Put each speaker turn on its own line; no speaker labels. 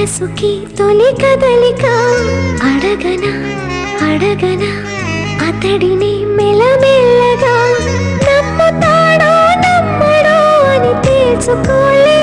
మనసుకి తొలి కదలిక అడగనా అడగనా అతడిని మెల్లమెల్లగా నమ్ముతాడో నమ్మడో అని తెలుసుకోలే